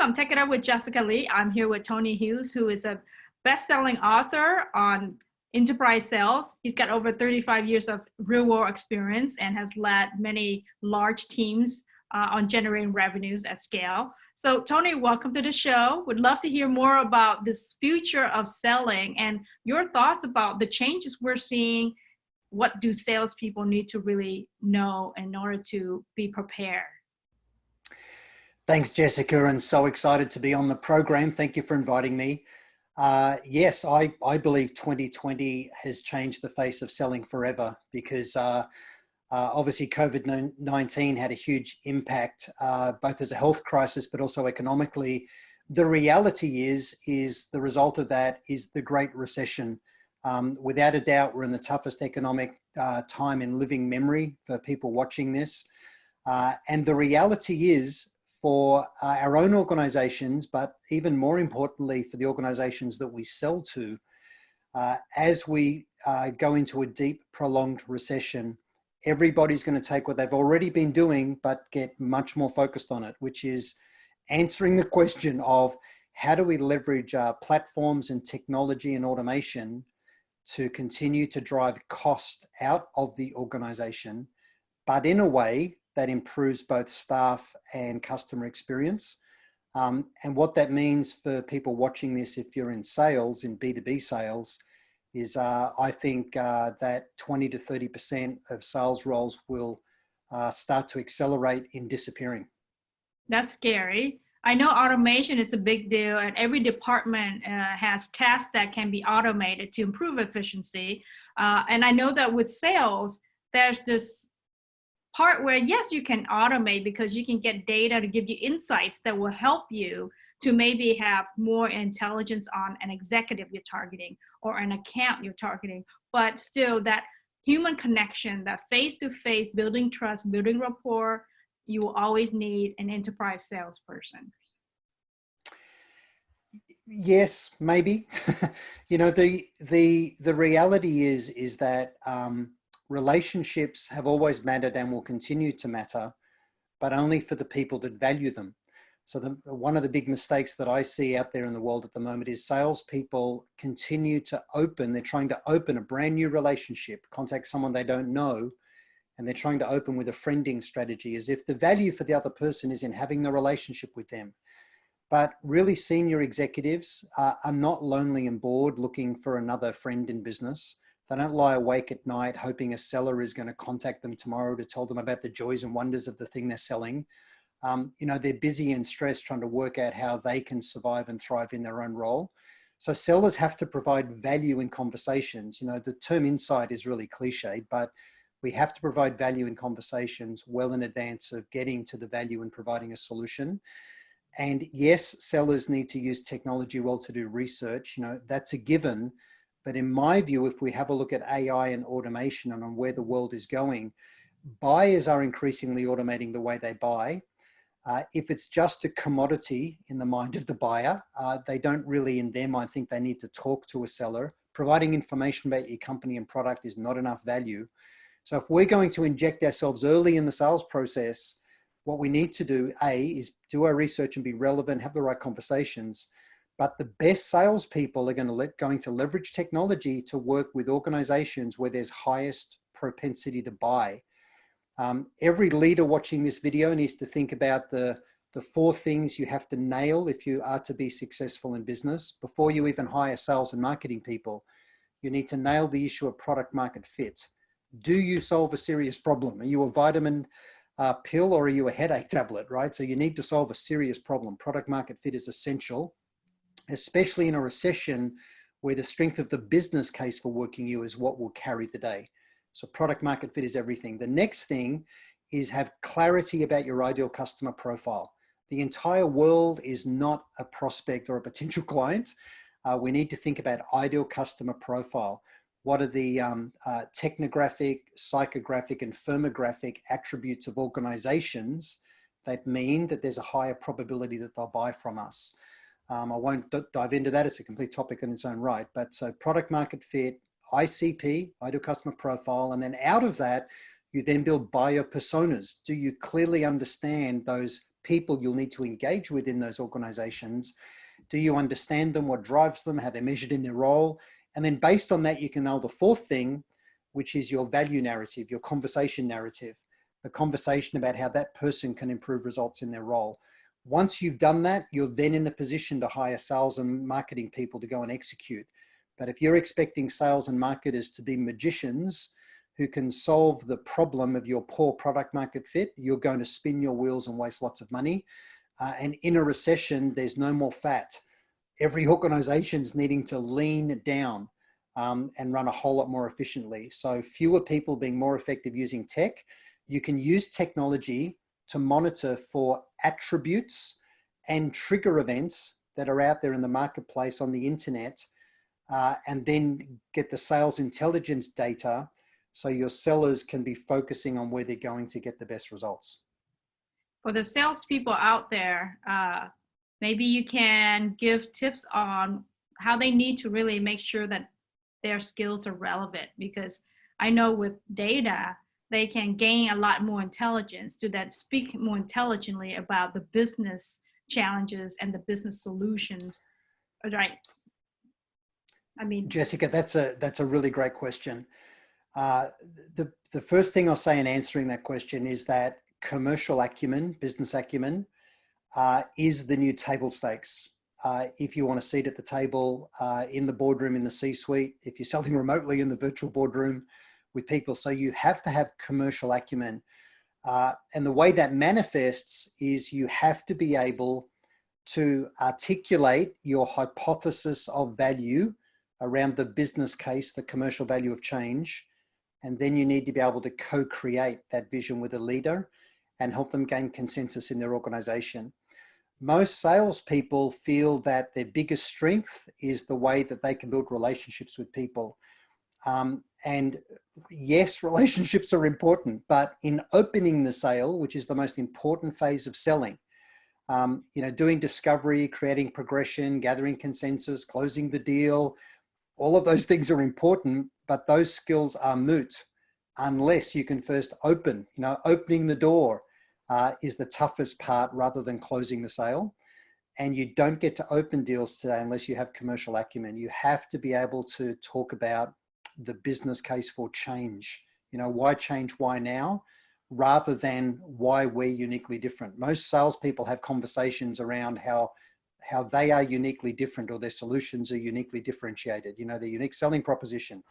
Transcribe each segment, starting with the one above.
on Take It Up with Jessica Lee. I'm here with Tony Hughes, who is a best-selling author on enterprise sales. He's got over 35 years of real-world experience and has led many large teams on generating revenues at scale. So Tony, welcome to the show. Would love to hear more about this future of selling and your thoughts about the changes we're seeing. What do salespeople need to really know in order to be prepared? Thanks, Jessica, and so excited to be on the program. Thank you for inviting me. Yes, I believe 2020 has changed the face of selling forever because obviously COVID-19 had a huge impact, both as a health crisis, but also economically. The reality is the result of that is the Great Recession. Without a doubt, we're in the toughest economic time in living memory for people watching this. And the reality is, for our own organizations, but even more importantly for the organizations that we sell to, as we go into a deep, prolonged recession, everybody's going to take what they've already been doing, but get much more focused on it, which is answering the question of how do we leverage platforms and technology and automation to continue to drive cost out of the organization, but in a way that improves both staff and customer experience. And what that means for people watching this, if you're in sales, in B2B sales, is I think that 20 to 30% of sales roles will start to accelerate in disappearing. That's scary. I know automation is a big deal, and every department has tasks that can be automated to improve efficiency. And I know that with sales, there's this part where, yes, you can automate because you can get data to give you insights that will help you to maybe have more intelligence on an executive you're targeting or an account you're targeting. But still, that human connection, that face-to-face, building trust, building rapport, you will always need an enterprise salesperson. Yes, maybe. You know, the reality is that relationships have always mattered and will continue to matter, but only for the people that value them. So one of the big mistakes that I see out there in the world at the moment is salespeople continue to they're trying to open a brand new relationship, contact someone they don't know, and they're trying to open with a friending strategy as if the value for the other person is in having the relationship with them. But really senior executives are not lonely and bored looking for another friend in business. They don't lie awake at night hoping a seller is going to contact them tomorrow to tell them about the joys and wonders of the thing they're selling. You know, they're busy and stressed trying to work out how they can survive and thrive in their own role. So sellers have to provide value in conversations. You know, the term insight is really cliched, but we have to provide value in conversations well in advance of getting to the value and providing a solution. And yes, sellers need to use technology well to do research. You know, that's a given. But in my view, if we have a look at AI and automation and on where the world is going, buyers are increasingly automating the way they buy. If it's just a commodity in the mind of the buyer, they don't really, in their mind, think they need to talk to a seller. Providing information about your company and product is not enough value. So if we're going to inject ourselves early in the sales process, what we need to do, is do our research and be relevant, have the right conversations. But the best salespeople are going to leverage technology to work with organizations where there's highest propensity to buy. Every leader watching this video needs to think about the 4 things you have to nail if you are to be successful in business. Before you even hire sales and marketing people, you need to nail the issue of product market fit. Do you solve a serious problem? Are you a vitamin pill or are you a headache tablet, right? So you need to solve a serious problem. Product market fit is essential, especially in a recession where the strength of the business case for working you is what will carry the day. So product market fit is everything. The next thing is have clarity about your ideal customer profile. The entire world is not a prospect or a potential client. We need to think about ideal customer profile. What are the technographic, psychographic, and firmographic attributes of organizations that mean that there's a higher probability that they'll buy from us? I won't dive into that. It's a complete topic in its own right. But so product market fit, ICP, ideal customer profile, and then out of that, you then build buyer personas. Do you clearly understand those people you'll need to engage with in those organizations. Do you understand them, what drives them, how they're measured in their role? And then based on that, you can know the fourth thing, which is your value narrative, your conversation narrative, the conversation about how that person can improve results in their role. Once you've done that, you're then in a position to hire sales and marketing people to go and execute. But if you're expecting sales and marketers to be magicians who can solve the problem of your poor product market fit, you're going to spin your wheels and waste lots of money. And in a recession, there's no more fat. Every organization's needing to lean down and run a whole lot more efficiently. So fewer people being more effective using tech. You can use technology to monitor for attributes and trigger events that are out there in the marketplace on the internet, and then get the sales intelligence data so your sellers can be focusing on where they're going to get the best results. For the salespeople out there, maybe you can give tips on how they need to really make sure that their skills are relevant, because I know with data, they can gain a lot more intelligence to that speak more intelligently about the business challenges and the business solutions, right? I mean, Jessica, that's a really great question. The first thing I'll say in answering that question is that commercial acumen, business acumen, is the new table stakes. If you want a seat at the table, in the boardroom, in the C-suite, if you're selling remotely in the virtual boardroom with people. So you have to have commercial acumen. And the way that manifests is you have to be able to articulate your hypothesis of value around the business case, the commercial value of change. And then you need to be able to co-create that vision with a leader and help them gain consensus in their organization. Most salespeople feel that their biggest strength is the way that they can build relationships with people. And yes, relationships are important, but in opening the sale, which is the most important phase of selling, doing discovery, creating progression, gathering consensus, closing the deal, all of those things are important, but those skills are moot unless you can first open. Opening the door is the toughest part rather than closing the sale. And you don't get to open deals today unless you have commercial acumen. You have to be able to talk about the business case for change. Why change, why now, rather than why we're uniquely different. Most salespeople have conversations around how they are uniquely different, or their solutions are uniquely differentiated, their unique selling proposition.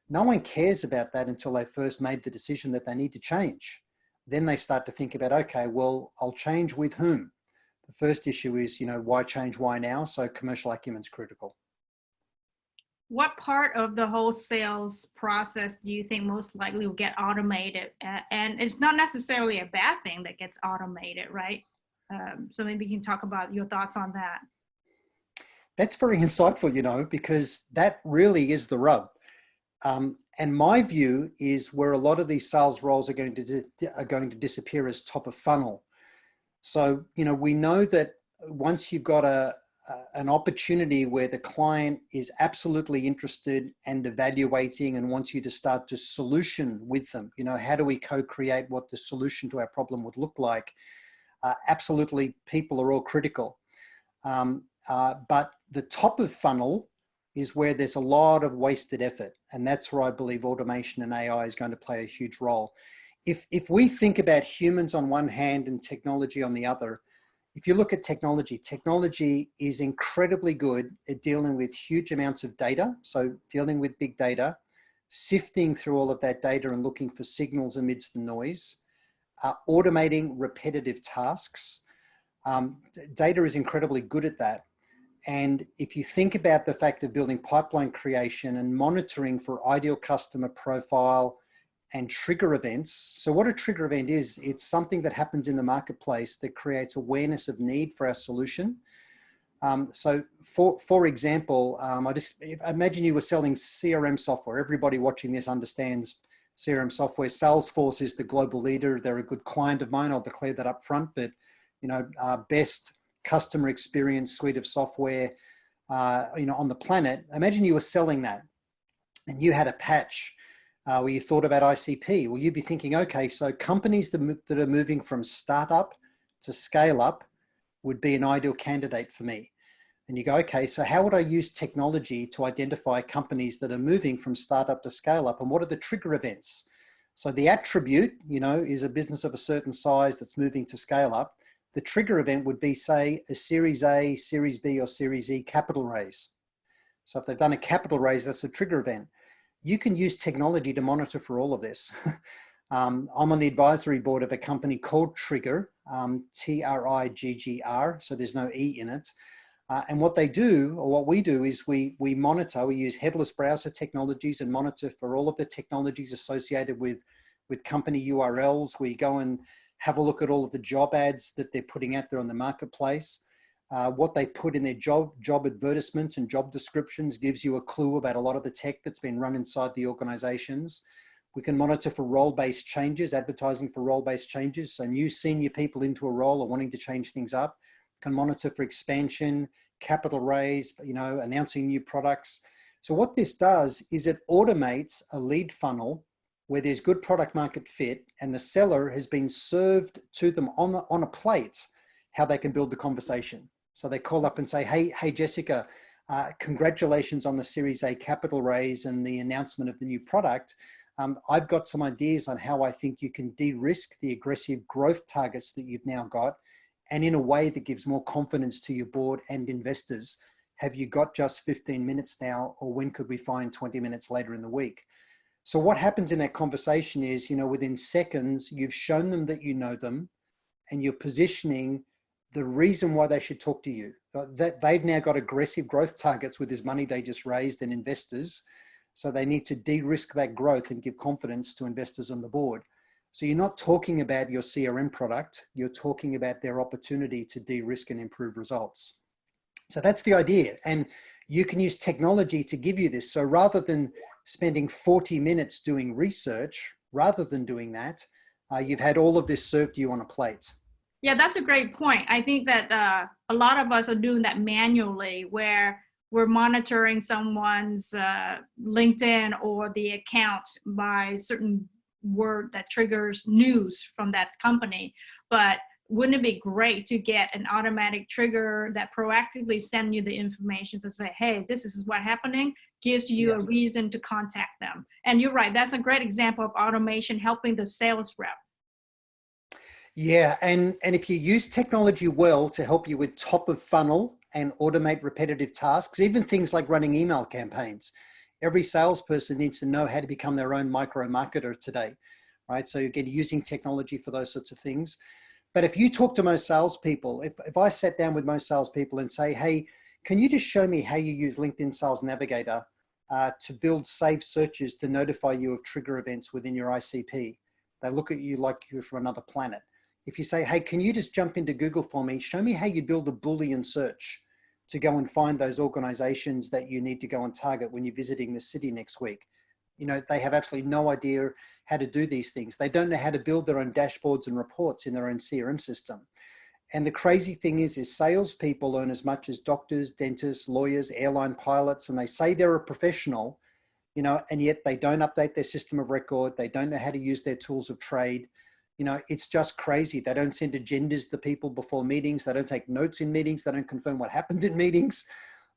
No one cares about that until they first made the decision that they need to change. Then they start to think about, okay, well, I'll change with whom? The first issue is, why change, why now? So commercial acumen is critical. What part of the whole sales process do you think most likely will get automated? And it's not necessarily a bad thing that gets automated, right? So maybe you can talk about your thoughts on that. That's very insightful, because that really is the rub. And my view is where a lot of these sales roles are going to disappear as top of funnel. So, we know that once you've got an opportunity where the client is absolutely interested and evaluating and wants you to start to solution with them, how do we co-create what the solution to our problem would look like? Absolutely, people are all critical. But the top of funnel is where there's a lot of wasted effort. And that's where I believe automation and AI is going to play a huge role. If we think about humans on one hand and technology on the other, if you look at technology is incredibly good at dealing with huge amounts of data. So dealing with big data, sifting through all of that data and looking for signals amidst the noise, automating repetitive tasks. Data is incredibly good at that. And if you think about the fact of building pipeline creation and monitoring for ideal customer profile and trigger events. So what a trigger event is, it's something that happens in the marketplace that creates awareness of need for our solution. So for example, imagine you were selling CRM software. Everybody watching this understands CRM software. Salesforce is the global leader. They're a good client of mine. I'll declare that up front, but best customer experience suite of software, on the planet. Imagine you were selling that and you had a patch where you thought about ICP. Well, you'd be thinking, okay, so companies that are moving from startup to scale up would be an ideal candidate for me. And you go, okay, so how would I use technology to identify companies that are moving from startup to scale up? And what are the trigger events? So the attribute, is a business of a certain size that's moving to scale up. The trigger event would be, say, a Series A, Series B, or Series E capital raise. So if they've done a capital raise, that's a trigger event. You can use technology to monitor for all of this. I'm on the advisory board of a company called Trigger, Triggr, so there's no E in it. And what they do, or what we do, is we monitor, we use headless browser technologies and monitor for all of the technologies associated with company URLs. We go and have a look at all of the job ads that they're putting out there on the marketplace. What they put in their job advertisements and job descriptions gives you a clue about a lot of the tech that's been run inside the organizations. We can monitor for role-based changes, advertising for role-based changes. So new senior people into a role or wanting to change things up. Can monitor for expansion, capital raise, announcing new products. So what this does is it automates a lead funnel where there's good product market fit and the seller has been served to them on a plate how they can build the conversation. So they call up and say, hey Jessica, congratulations on the Series A capital raise and the announcement of the new product. I've got some ideas on how I think you can de-risk the aggressive growth targets that you've now got, and in a way that gives more confidence to your board and investors. Have you got just 15 minutes now, or when could we find 20 minutes later in the week? So what happens in that conversation is, within seconds, you've shown them that you know them, and you're positioning the reason why they should talk to you. That they've now got aggressive growth targets with this money they just raised and investors. So they need to de-risk that growth and give confidence to investors on the board. So you're not talking about your CRM product, you're talking about their opportunity to de-risk and improve results. So that's the idea. And you can use technology to give you this. So rather than spending 40 minutes doing research, rather than doing that, you've had all of this served to you on a plate. Yeah, that's a great point. I think that a lot of us are doing that manually, where we're monitoring someone's LinkedIn or the account by certain word that triggers news from that company. But wouldn't it be great to get an automatic trigger that proactively send you the information to say, hey, this is what's happening, gives you a reason to contact them. And you're right, that's a great example of automation helping the sales rep. Yeah, and if you use technology well to help you with top of funnel and automate repetitive tasks, even things like running email campaigns, every salesperson needs to know how to become their own micro marketer today, right? So again, using technology for those sorts of things. But if you talk to most salespeople, if I sat down with most salespeople and say, hey, can you just show me how you use LinkedIn Sales Navigator to build saved searches to notify you of trigger events within your ICP? They look at you like you're from another planet. If you say, hey, can you just jump into Google for me? Show me how you build a Boolean search to go and find those organizations that you need to go and target when you're visiting the city next week. They have absolutely no idea how to do these things. They don't know how to build their own dashboards and reports in their own CRM system. And the crazy thing is salespeople earn as much as doctors, dentists, lawyers, airline pilots, and they say they're a professional, and yet they don't update their system of record. They don't know how to use their tools of trade. It's just crazy. They don't send agendas to people before meetings. They don't take notes in meetings. They don't confirm what happened in meetings.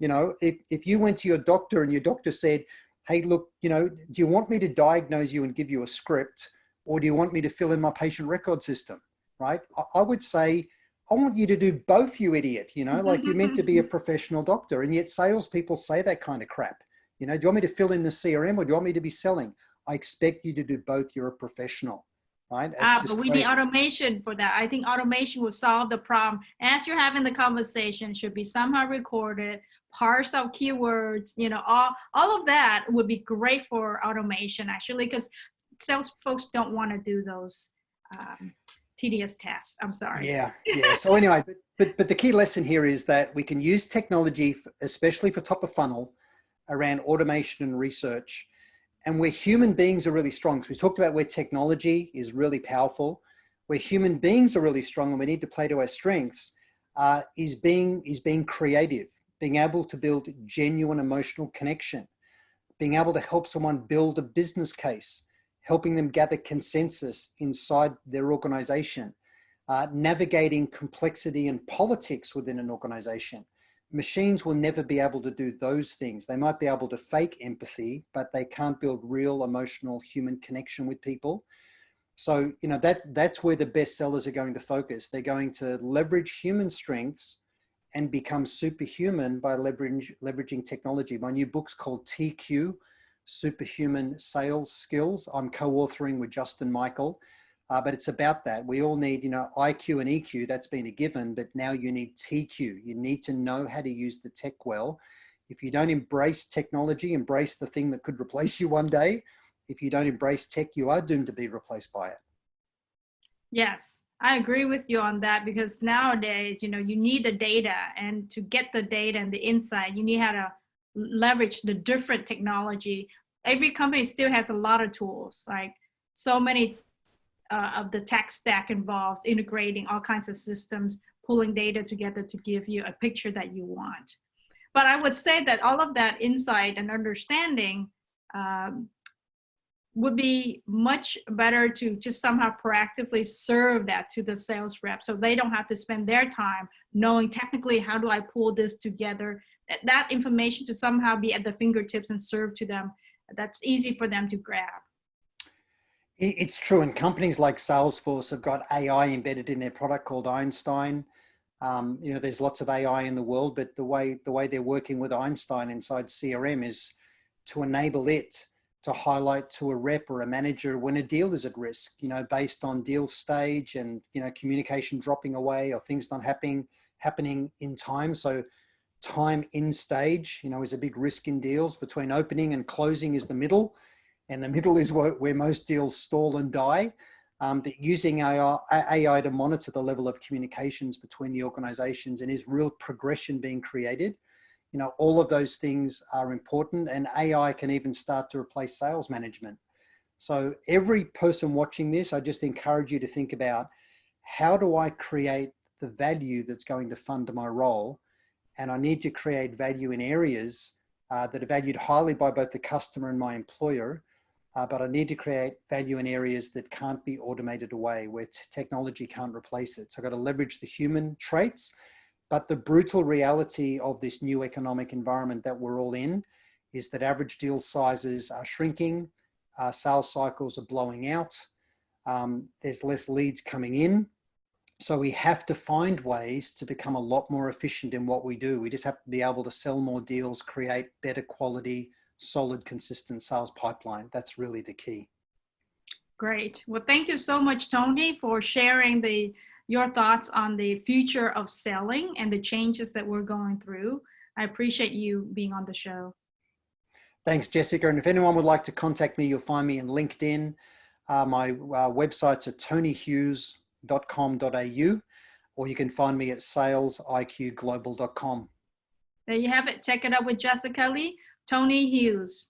If you went to your doctor and your doctor said, hey, look, do you want me to diagnose you and give you a script, or do you want me to fill in my patient record system, right? I would say, I want you to do both, you idiot. Like you're meant to be a professional doctor, and yet salespeople say that kind of crap. Do you want me to fill in the CRM, or do you want me to be selling? I expect you to do both. You're a professional. Right? But we need automation for that. I think automation will solve the problem. As you're having the conversation, should be somehow recorded, parse out keywords, all of that would be great for automation, actually, because sales folks don't want to do those tedious tasks. I'm sorry. Yeah. So anyway, but the key lesson here is that we can use technology, especially for top of funnel, around automation and research. And where human beings are really strong, so we talked about where technology is really powerful, where human beings are really strong and we need to play to our strengths, is being creative, being able to build genuine emotional connection, being able to help someone build a business case, helping them gather consensus inside their organization, navigating complexity and politics within an organization. Machines will never be able to do those things. They might be able to fake empathy, but they can't build real emotional human connection with people. So, you know, that's where the bestsellers are going to focus. They're going to leverage human strengths and become superhuman by leveraging technology. My new book's called TQ, Superhuman Sales Skills. I'm co-authoring with Justin Michael, but it's about that. We all need, you know, IQ and EQ, that's been a given, but now you need TQ. You need to know how to use the tech well. If you don't embrace technology, embrace the thing that could replace you one day. If you don't embrace tech, you are doomed to be replaced by it. Yes, I agree with you on that, because nowadays, you know, you need the data, and to get the data and the insight, you need how to leverage the different technology. Every company still has a lot of tools, like so many of the tech stack involves integrating all kinds of systems, pulling data together to give you a picture that you want. But I would say that all of that insight and understanding would be much better to just somehow proactively serve that to the sales rep, so they don't have to spend their time knowing technically how do I pull this together. That information to somehow be at the fingertips and serve to them. That's easy for them to grab. It's true. And companies like Salesforce have got AI embedded in their product called Einstein. You know, there's lots of AI in the world, but the way they're working with Einstein inside CRM is to enable it to highlight to a rep or a manager when a deal is at risk, you know, based on deal stage and, you know, communication dropping away or things not happening in time. So time in stage, you know, is a big risk in deals. Between opening and closing is the middle, and the middle is where most deals stall and die. That using AI to monitor the level of communications between the organizations, and is real progression being created. You know, all of those things are important, and AI can even start to replace sales management. So every person watching this, I just encourage you to think about, how do I create the value that's going to fund my role? And I need to create value in areas that are valued highly by both the customer and my employer. But I need to create value in areas that can't be automated away, where technology can't replace it. So I've got to leverage the human traits. But the brutal reality of this new economic environment that we're all in is that average deal sizes are shrinking, sales cycles are blowing out, there's less leads coming in. So we have to find ways to become a lot more efficient in what we do. We just have to be able to sell more deals, create better quality, solid, consistent sales pipeline. That's really the key. Great. Well, thank you so much, Tony, for sharing your thoughts on the future of selling and the changes that we're going through. I appreciate you being on the show. Thanks, Jessica. And if anyone would like to contact me, you'll find me in LinkedIn. My website's at tonyhughes.com.au, or you can find me at salesiqglobal.com. There you have it. Check it out with Jessica Lee, Tony Hughes.